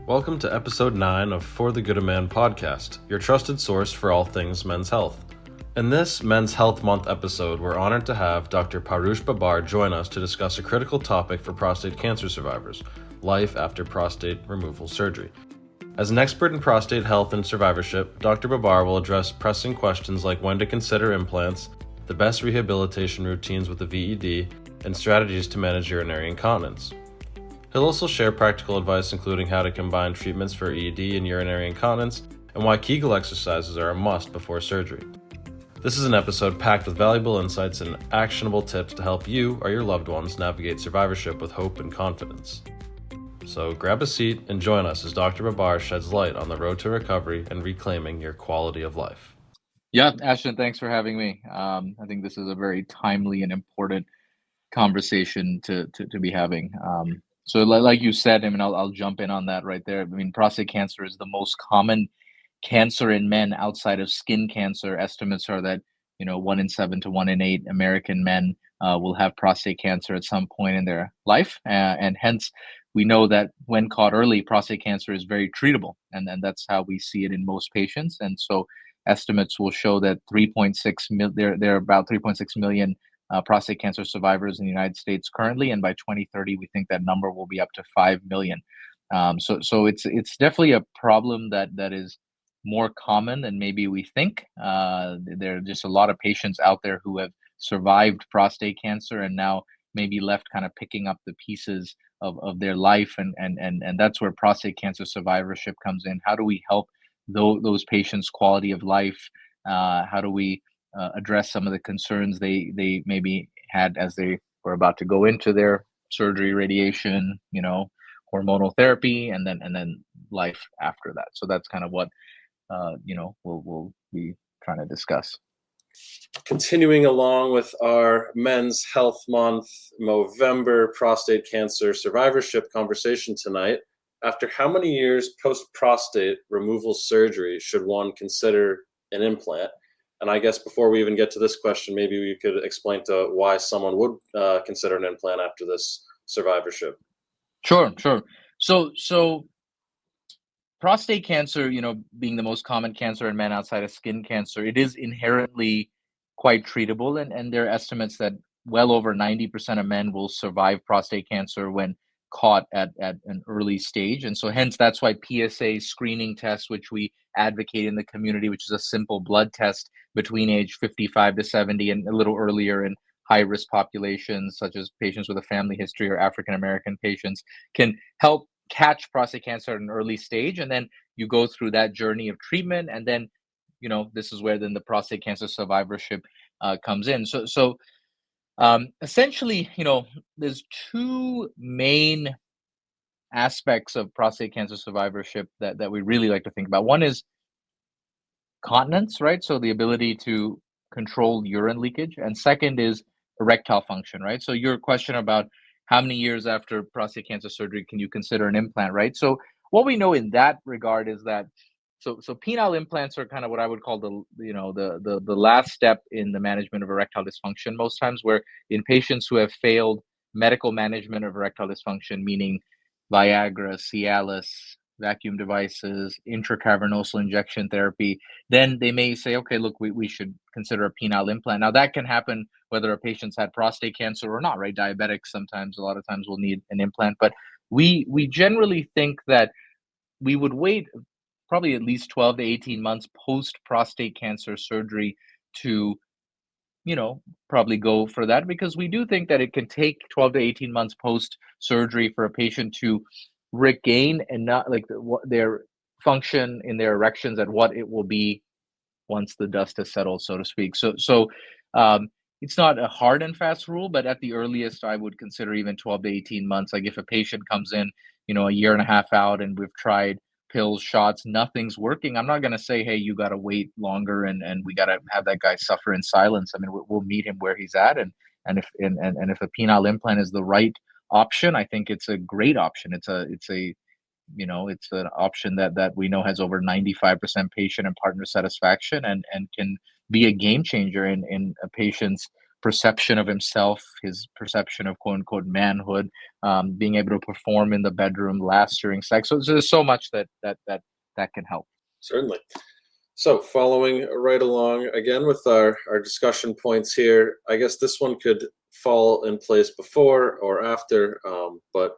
Welcome to episode 9 of For the Good of Man podcast, your trusted source for all things men's health. In this Men's Health Month episode, we're honored to have Dr. Paurush Babbar join us to discuss a critical topic for prostate cancer survivors, life after prostate removal surgery. As an expert in prostate health and survivorship, Dr. Babbar will address pressing questions like when to consider implants, the best rehabilitation routines with the VED, and strategies to manage urinary incontinence. He'll also share practical advice including how to combine treatments for ED and urinary incontinence, and why Kegel exercises are a must before surgery. This is an episode packed with valuable insights and actionable tips to help you or your loved ones navigate survivorship with hope and confidence. So grab a seat and join us as Dr. Babbar sheds light on the road to recovery and reclaiming your quality of life. Yeah, Ashton, thanks for having me. I think this is a very timely and important conversation to be having. So like you said, I mean, I'll jump in on that right there. I mean, prostate cancer is the most common cancer in men outside of skin cancer. Estimates are that, 1 in 7 to 1 in 8 American men will have prostate cancer at some point in their life. And hence, we know that when caught early, prostate cancer is very treatable. And that's how we see it in most patients. And so estimates will show that there are about 3.6 million prostate cancer survivors in the United States currently, and by 2030, we think that number will be up to 5 million. So it's definitely a problem that is more common than maybe we think. There are just a lot of patients out there who have survived prostate cancer and now maybe left kind of picking up the pieces of their life, and that's where prostate cancer survivorship comes in. How do we help those patients' quality of life? How do we address some of the concerns they maybe had as they were about to go into their surgery, radiation, hormonal therapy, and then life after that. So that's kind of what we'll be trying to discuss. Continuing along with our Men's Health Month Movember prostate cancer survivorship conversation tonight, after how many years post-prostate removal surgery should one consider an implant? And I guess before we even get to this question, maybe we could explain to why someone would consider an implant after this survivorship. Sure. So prostate cancer, being the most common cancer in men outside of skin cancer, it is inherently quite treatable. And there are estimates that well over 90% of men will survive prostate cancer when caught at an early stage. And so hence that's why PSA screening tests, which we advocate in the community, which is a simple blood test between age 55 to 70 and a little earlier in high risk populations, such as patients with a family history or African American patients, can help catch prostate cancer at an early stage. And then you go through that journey of treatment. And then, this is where then the prostate cancer survivorship comes in. So essentially, there's two main aspects of prostate cancer survivorship that we really like to think about. One is continence, right? So the ability to control urine leakage. And second is erectile function, right? So your question about how many years after prostate cancer surgery can you consider an implant, right? So what we know in that regard is that so penile implants are kind of what I would call the last step in the management of erectile dysfunction. Most times, where in patients who have failed medical management of erectile dysfunction, meaning Viagra, Cialis, vacuum devices, intracavernosal injection therapy, then they may say, okay, look, we should consider a penile implant. Now that can happen whether a patient's had prostate cancer or not, right? Diabetics a lot of times will need an implant, but we generally think that we would wait probably at least 12 to 18 months post prostate cancer surgery to, probably go for that, because we do think that it can take 12 to 18 months post surgery for a patient to regain and not like their function in their erections at what it will be once the dust has settled, so to speak. So it's not a hard and fast rule, but at the earliest, I would consider even 12 to 18 months. Like if a patient comes in, a year and a half out and we've tried pills, shots, nothing's working, I'm not going to say, hey, you got to wait longer and we got to have that guy suffer in silence. I mean, we'll meet him where he's at. And if a penile implant is the right option, I think it's a great option. It's an option that we know has over 95% patient and partner satisfaction and can be a game changer in a patient's perception of himself, his perception of quote unquote manhood, being able to perform in the bedroom, last during sex. So there's so much that can help. Certainly. So following right along again with our discussion points here, I guess this one could fall in place before or after, but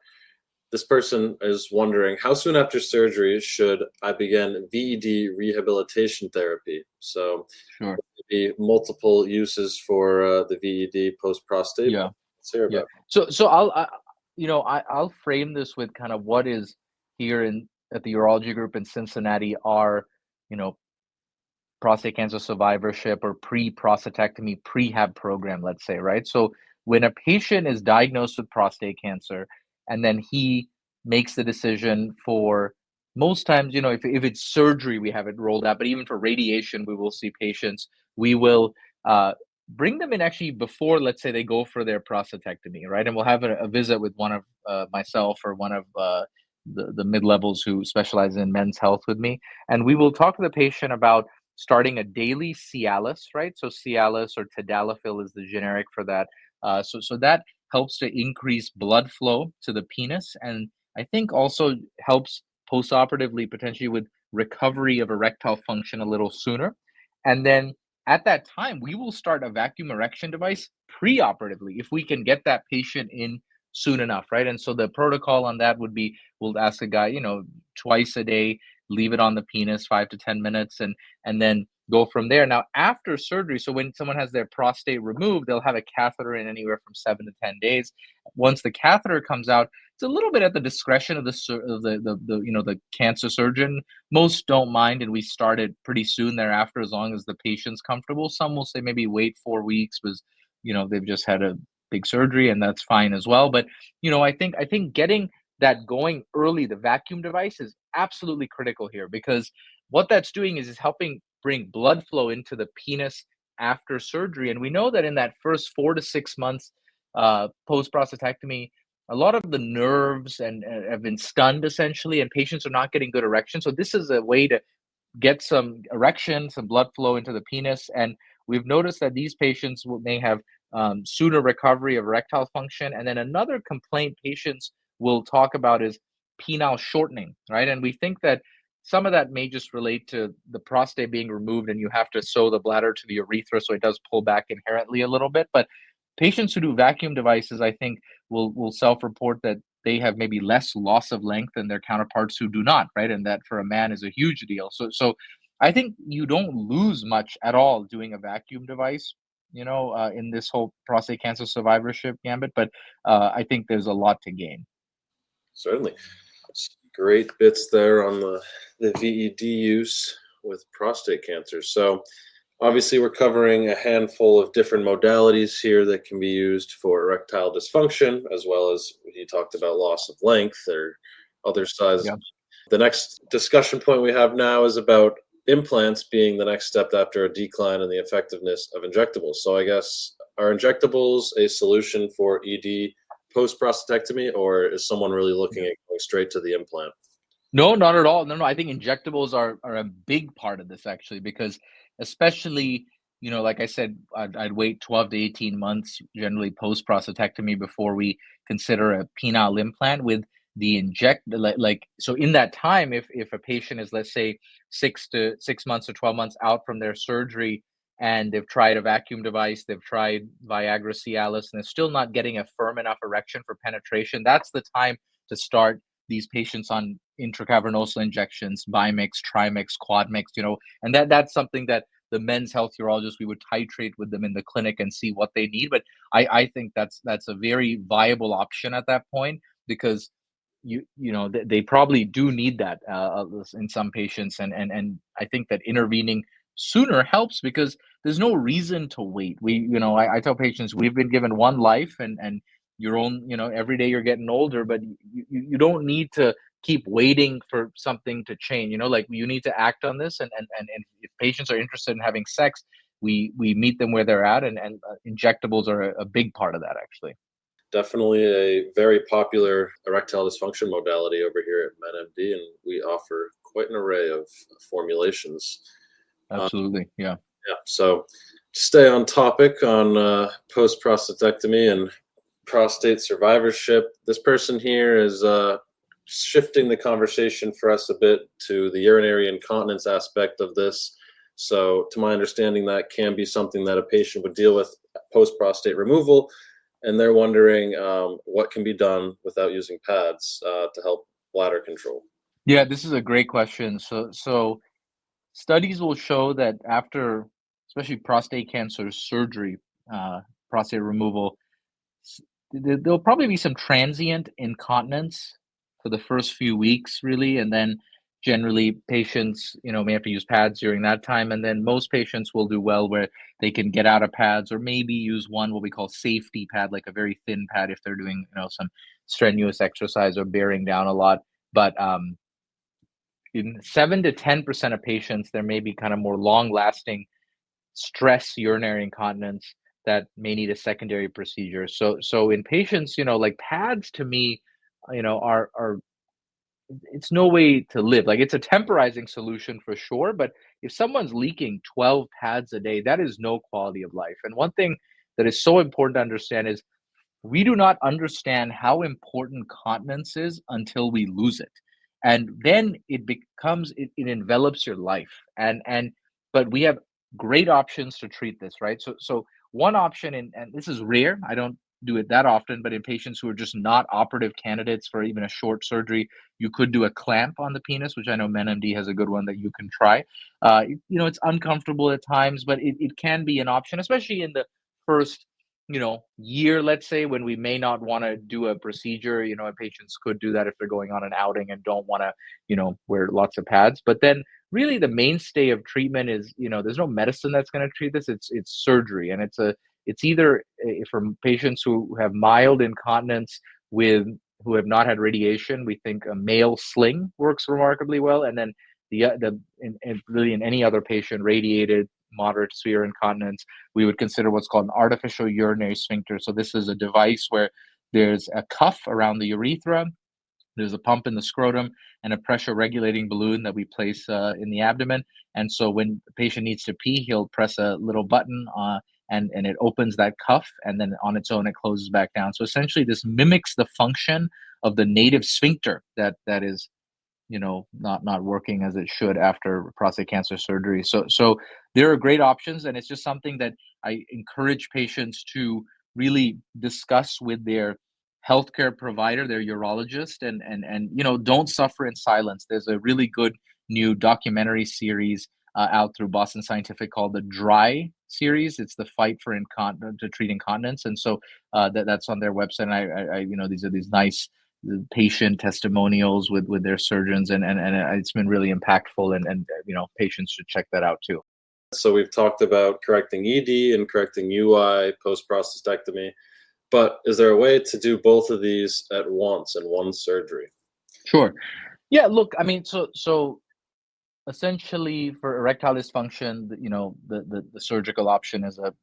this person is wondering, how soon after surgery should I begin VED rehabilitation therapy? So Sure. maybe multiple uses for the VED post-prostate. Yeah. Let's hear Yeah. about So I'll frame this with kind of what is here at the urology group in Cincinnati, our, you know, prostate cancer survivorship or pre-prostatectomy prehab program, let's say, right? So when a patient is diagnosed with prostate cancer and then he makes the decision for, most times, if it's surgery, we have it rolled out, but even for radiation, we will see patients, we will bring them in actually before, let's say, they go for their prostatectomy, right? And we'll have a visit with one of myself or one of the mid-levels who specialize in men's health with me. And we will talk to the patient about starting a daily Cialis, right? So Cialis or tadalafil is the generic for that. So that helps to increase blood flow to the penis, and I think also helps postoperatively potentially with recovery of erectile function a little sooner. And then at that time, we will start a vacuum erection device preoperatively if we can get that patient in soon enough, right? And so the protocol on that would be, we'll ask the guy, twice a day, leave it on the penis 5 to 10 minutes, and then go from there. Now, after surgery, so when someone has their prostate removed, they'll have a catheter in anywhere from 7 to 10 days. Once the catheter comes out, it's a little bit at the discretion of the cancer surgeon. Most don't mind, and we start it pretty soon thereafter as long as the patient's comfortable. Some will say maybe wait 4 weeks because they've just had a big surgery, and that's fine as well. But I think getting that going early, the vacuum device, is absolutely critical here, because what that's doing is helping bring blood flow into the penis after surgery. And we know that in that first 4 to 6 months post prostatectomy, a lot of the nerves and have been stunned essentially, and patients are not getting good erection. So this is a way to get some erection, some blood flow into the penis. And we've noticed that these patients may have sooner recovery of erectile function. And then another complaint patients will talk about is penile shortening, right? And we think that some of that may just relate to the prostate being removed and you have to sew the bladder to the urethra, so it does pull back inherently a little bit. But patients who do vacuum devices, I think, will self-report that they have maybe less loss of length than their counterparts who do not, right? And that for a man is a huge deal. So I think you don't lose much at all doing a vacuum device, in this whole prostate cancer survivorship gambit. But I think there's a lot to gain. certainly. Great bits there on the VED use with prostate cancer. So obviously we're covering a handful of different modalities here that can be used for erectile dysfunction, as well as you talked about loss of length or other sizes. Yeah. The next discussion point we have now is about implants being the next step after a decline in the effectiveness of injectables. So I guess, are injectables a solution for ED post-prostatectomy, or is someone really looking at going straight to the implant? No, not at all. No. I think injectables are a big part of this actually, because especially, like I said, I'd wait 12 to 18 months generally post prostatectomy before we consider a penile implant with the so in that time, if a patient is, let's say, 6 months or 12 months out from their surgery and they've tried a vacuum device, they've tried Viagra, Cialis, and they're still not getting a firm enough erection for penetration, that's the time to start these patients on intracavernosal injections, bimix, trimix, quadmix, and that's something that the men's health urologist, we would titrate with them in the clinic and see what they need. But I think that's a very viable option at that point, because they probably do need that in some patients, and I think that intervening sooner helps, because there's no reason to wait. I tell patients, we've been given one life, and your own, every day you're getting older, but you don't need to keep waiting for something to change. Like, you need to act on this, and if patients are interested in having sex, we meet them where they're at, and injectables are a big part of that actually. Definitely a very popular erectile dysfunction modality over here at MedMD, and we offer quite an array of formulations. Absolutely. Yeah. Yeah. So stay on topic on post-prostatectomy and prostate survivorship. This person here is shifting the conversation for us a bit to the urinary incontinence aspect of this. So to my understanding, that can be something that a patient would deal with post-prostate removal, and they're wondering what can be done without using pads to help bladder control. Yeah, this is a great question. So studies will show that after, especially prostate cancer surgery, prostate removal, there'll probably be some transient incontinence for the first few weeks, really, and then generally patients, may have to use pads during that time, and then most patients will do well where they can get out of pads or maybe use one what we call safety pad, like a very thin pad if they're doing, some strenuous exercise or bearing down a lot. But in 7 to 10% of patients, there may be kind of more long-lasting stress urinary incontinence that may need a secondary procedure. So in patients, like pads to me, are it's no way to live. Like it's a temporizing solution for sure, but if someone's leaking 12 pads a day, that is no quality of life. And one thing that is so important to understand is we do not understand how important continence is until we lose it. And then it envelops your life. And but we have great options to treat this, right? So one option, and this is rare, I don't do it that often, but in patients who are just not operative candidates for even a short surgery, you could do a clamp on the penis, which I know MenMD has a good one that you can try. It's uncomfortable at times, but it can be an option, especially in the first year, let's say, when we may not want to do a procedure. Patients could do that if they're going on an outing and don't want to, wear lots of pads. But then really the mainstay of treatment is, there's no medicine that's going to treat this. It's surgery. And it's either for patients who have mild incontinence who have not had radiation, we think a male sling works remarkably well. And then really in any other patient, radiated moderate severe incontinence, we would consider what's called an artificial urinary sphincter. So this is a device where there's a cuff around the urethra, there's a pump in the scrotum, and a pressure regulating balloon that we place in the abdomen. And so when the patient needs to pee, he'll press a little button and it opens that cuff, and then on its own it closes back down. So essentially this mimics the function of the native sphincter that is not working as it should after prostate cancer surgery. So there are great options, and it's just something that I encourage patients to really discuss with their healthcare provider, their urologist, and don't suffer in silence. There's a really good new documentary series out through Boston Scientific called the Dry series. It's the fight for to treat incontinence, and so that's on their website. And I these are these nice patient testimonials with their surgeons, and it's been really impactful, and patients should check that out too. So we've talked about correcting ED and correcting UI post-prostatectomy, but is there a way to do both of these at once in one surgery? Sure. Yeah, look, I mean, so essentially for erectile dysfunction, the surgical option is a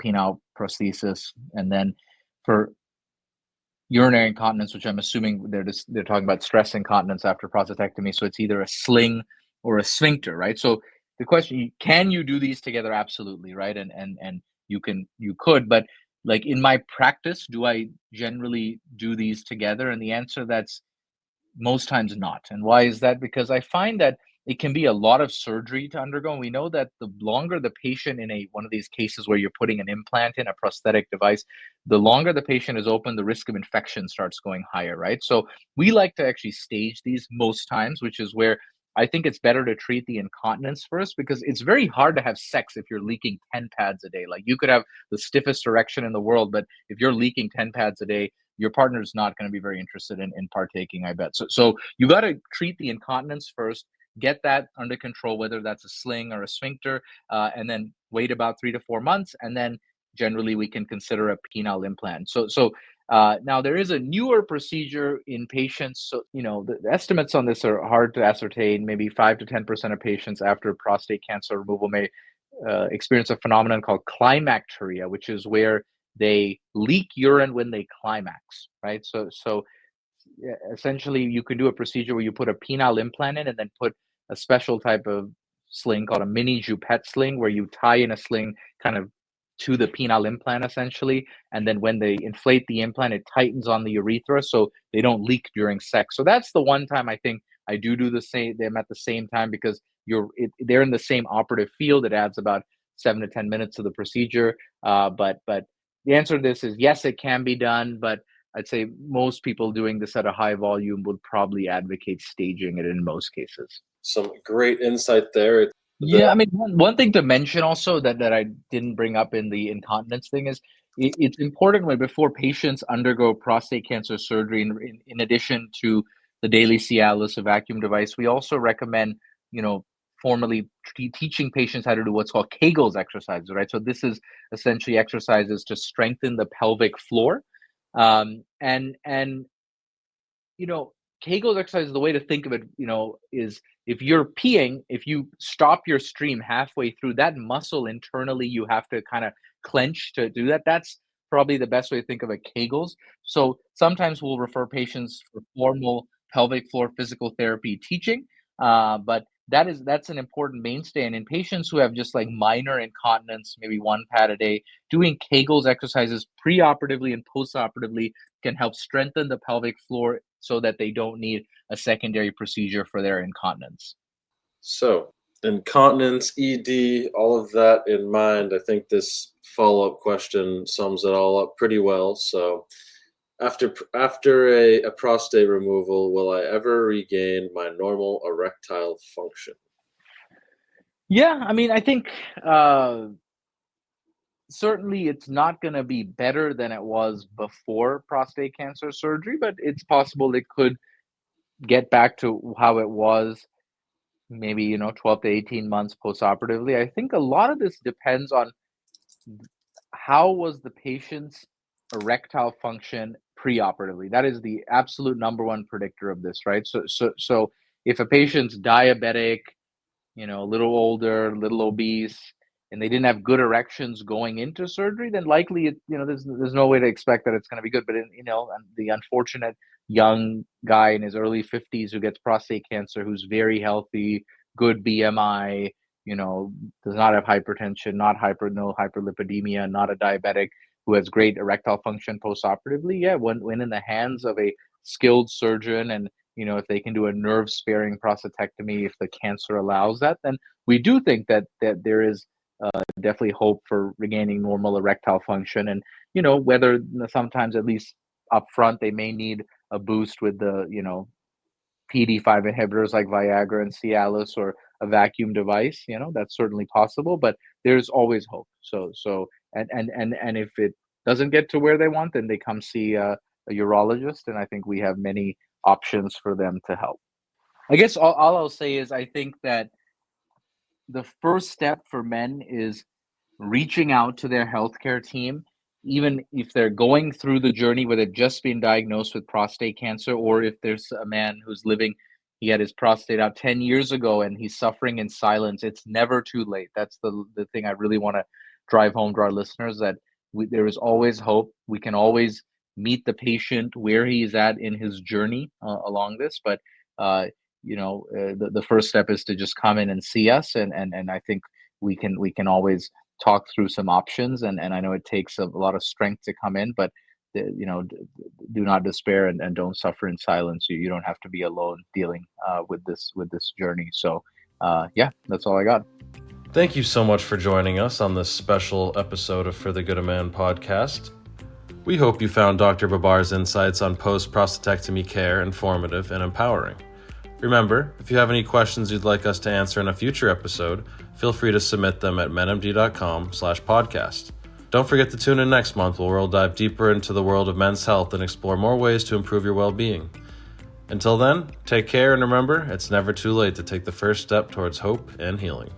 penile prosthesis, and then for urinary incontinence, which I'm assuming they're talking about stress incontinence after prostatectomy. So it's either a sling or a sphincter, right? So the question, can you do these together? Absolutely, right? And you could, but like in my practice, do I generally do these together? And the answer, that's most times not. And why is that? Because I find that it can be a lot of surgery to undergo. And we know that the longer the patient in one of these cases where you're putting an implant in a prosthetic device, the longer the patient is open, the risk of infection starts going higher, right? So we like to actually stage these most times, which is where I think it's better to treat the incontinence first, because it's very hard to have sex if you're leaking 10 pads a day. Like you could have the stiffest erection in the world, but if you're leaking 10 pads a day, your partner's not going to be very interested in partaking, I bet. So you got to treat the incontinence first, get that under control, whether that's a sling or a sphincter, and then wait about 3 to 4 months, and then generally we can consider a penile implant. So now there is a newer procedure in patients. So the estimates on this are hard to ascertain. Maybe 5 to 10% of patients after prostate cancer removal may experience a phenomenon called climacturia, which is where they leak urine when they climax, right? So essentially, you could do a procedure where you put a penile implant in and then put a special type of sling called a mini Jupette sling, where you tie in a sling kind of to the penile implant essentially, and then when they inflate the implant, it tightens on the urethra so they don't leak during sex. So that's the one time I think I do the same them at the same time, because they're in the same operative field. It adds about 7 to 10 minutes to the procedure. But the answer to this is yes, it can be done, but I'd say most people doing this at a high volume would probably advocate staging it in most cases. Some great insight there. Yeah, I mean, one thing to mention also that I didn't bring up in the incontinence thing is it's important before patients undergo prostate cancer surgery, in addition to the daily Cialis, a vacuum device, we also recommend, formally teaching patients how to do what's called Kegel's exercises, right? So this is essentially exercises to strengthen the pelvic floor. And Kegel's exercise, the way to think of it, is if you're peeing, if you stop your stream halfway through, that muscle internally you have to kind of clench to do that. That's probably the best way to think of it, Kegels. So sometimes we'll refer patients for formal pelvic floor physical therapy teaching, but that's an important mainstay. And in patients who have just like minor incontinence, maybe one pad a day, doing Kegel's exercises preoperatively and postoperatively can help strengthen the pelvic floor so that they don't need a secondary procedure for their incontinence. So, incontinence, ED, all of that in mind, I think this follow-up question sums it all up pretty well. So, after a prostate removal, will I ever regain my normal erectile function? Yeah, I mean, I think certainly it's not going to be better than it was before prostate cancer surgery, but it's possible it could get back to how it was maybe 12 to 18 months postoperatively. I think a lot of this depends on how was the patient's erectile function preoperatively. That is the absolute number one predictor of this, right? So if a patient's diabetic, a little older, a little obese, and they didn't have good erections going into surgery, then likely there's no way to expect that it's going to be good. But the unfortunate young guy in his early 50s who gets prostate cancer, who's very healthy, good BMI, does not have hypertension, no hyperlipidemia, not a diabetic, who has great erectile function postoperatively, yeah, when in the hands of a skilled surgeon, and if they can do a nerve sparing prostatectomy, if the cancer allows that, then we do think that there is definitely hope for regaining normal erectile function. And whether sometimes, at least up front, they may need a boost with the PD5 inhibitors like Viagra and Cialis, or a vacuum device, that's certainly possible, but there's always hope. So and if it doesn't get to where they want, then they come see a urologist, and I think we have many options for them to help. I guess all I'll say is I think that the first step for men is reaching out to their healthcare team, even if they're going through the journey where they've just been diagnosed with prostate cancer, or if there's a man who's he had his prostate out 10 years ago and he's suffering in silence. It's never too late. That's the thing I really want to drive home to our listeners, that there is always hope. We can always meet the patient where he is at in his journey along this. But the first step is to just come in and see us, and I think we can always talk through some options. And I know it takes a lot of strength to come in, but do not despair, and don't suffer in silence. You don't have to be alone dealing with this journey. So yeah, that's all I got. Thank you so much for joining us on this special episode of For the Good of Man podcast. We hope you found Dr. Babbar's insights on post-prostatectomy care informative and empowering. Remember, if you have any questions you'd like us to answer in a future episode, feel free to submit them at menmd.com/podcast. Don't forget to tune in next month, where we'll dive deeper into the world of men's health and explore more ways to improve your well-being. Until then, take care, and remember, it's never too late to take the first step towards hope and healing.